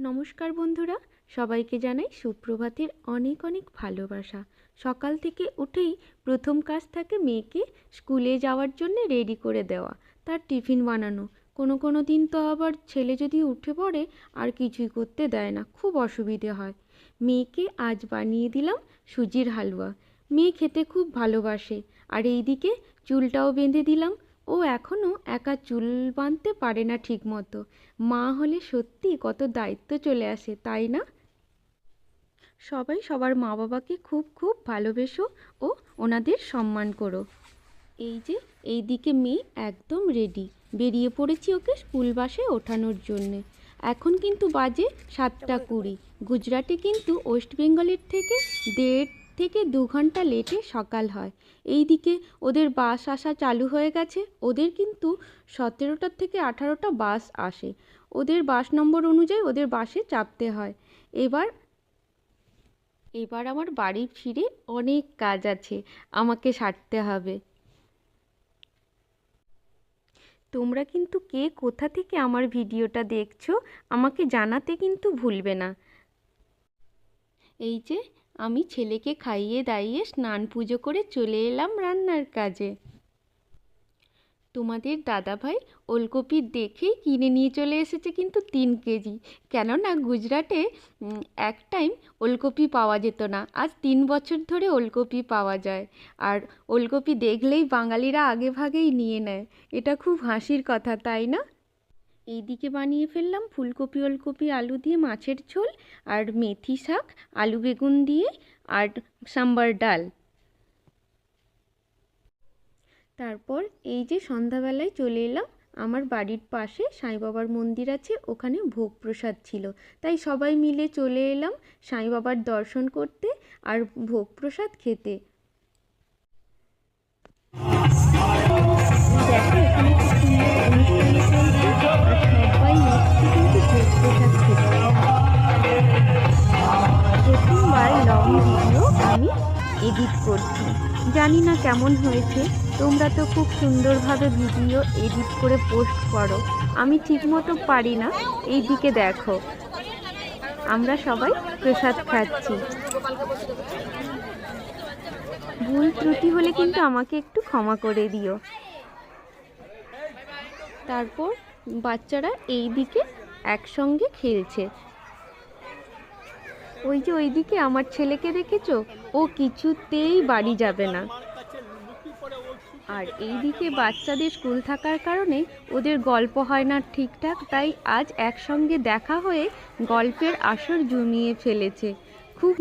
নমস্কার বন্ধুরা, সবাইকে জানাই সুপ্রভাতের অনেক অনেক ভালোবাসা। সকাল থেকে উঠেই প্রথম কাজ থাকে মেয়েকে স্কুলে যাওয়ার জন্য রেডি করে দেওয়া, তার টিফিন বানানো। কোনো দিন তো আবার ছেলে যদি উঠে পড়ে আর কিছুই করতে দেয় না, খুব অসুবিধে হয়। মেয়েকে আজ বানিয়ে দিলাম সুজির হালুয়া। মেয়ে খেতে খুব ভালোবাসে। আর এইদিকে চুলটাও বেঁধে দিলাম। ও এখনও একা চুল বাঁধতে পারে না ঠিক মতো। মা হলে সত্যি কত দায়িত্ব চলে আসে, তাই না? সবাই সবার মা বাবাকে খুব খুব ভালোবেসো ও ওনাদের সম্মান করো। এই যে এইদিকে মেয়ে একদম রেডি, বেরিয়ে পড়েছি ওকে স্কুল বাসে ওঠানোর জন্যে। এখন কিন্তু বাজে 7:20। গুজরাটে কিন্তু ওয়েস্ট বেঙ্গলের থেকে 1.5 থেকে 2 ঘন্টা লেটে সকাল হয়। এইদিকে ওদের বাস আসা চালু হয়ে গেছে। ওদের কিন্তু 17টা থেকে 18টা বাস আসে। ওদের বাস নম্বর অনুযায়ী ওদের বাসে চাপতে হয়। এবার আমার বাড়ি ফিরে অনেক কাজ আছে, আমাকে সারতে হবে। তোমরা কিন্তু কে কোথা থেকে আমার ভিডিওটা দেখছো আমাকে জানাতে কিন্তু ভুলবে না। এই যে আমি ছেলেকে খাইয়ে দাইয়ে স্নান পুজো করে চলে এলাম রান্নার কাজে। তোমাদের দাদাভাই ওলকপি দেখেই কিনে নিয়ে চলে এসেছে কিন্তু 3 কেজি। কেননা গুজরাটে এক টাইম ওলকপি পাওয়া যেত না, আজ 3 বছর ধরে ওলকপি পাওয়া যায়। আর ওলকপি দেখলেই বাঙালিরা আগে ভাগেই নিয়ে নেয়। এটা খুব হাসির কথা, তাই না? এইদিকে বানিয়ে ফেললাম ফুলকপি ওলকপি আলু দিয়ে মাছের ঝোল, আর মেথি শাক আলু বেগুন দিয়ে, আর সাম্বার ডাল। তারপর এই যে সন্ধ্যাবেলায় চলে এলাম আমার বাড়ির পাশে সাই বাবার মন্দির আছে, ওখানে ভোগ প্রসাদ ছিল, তাই সবাই মিলে চলে এলাম সাই বাবার দর্শন করতে আর ভোগ প্রসাদ খেতে। দেখো এখানে খুব সুন্দর অনুষ্ঠান চলছে আর সবাই এসেছে কিন্তু ভোগ প্রসাদ খেতে। প্রথমবার লং ভিডিও আমি এডিট করছি, জানি না কেমন হয়েছে। তোমরা তো খুব সুন্দরভাবে ভিডিও এডিট করে পোস্ট করো, আমি ঠিকমতো পারি না। এই দিকে দেখো আমরা সবাই প্রসাদ খাচ্ছি। ভুল ত্রুটি হলে কিন্তু আমাকে একটু ক্ষমা করে দিও। তারপর বাচ্চারা এই দিকে একসঙ্গে খেলছে। ওই যে ওইদিকে আমার ছেলেকে দেখেছো, ও কিছুতেই বাড়ি যাবে না। আর এইদিকে বাচ্চাদের স্কুল থাকার কারণে ওদের গল্প হয় না ঠিকঠাক, তাই আজ একসঙ্গে দেখা হয়ে গল্পের আসর জমিয়ে ফেলেছে।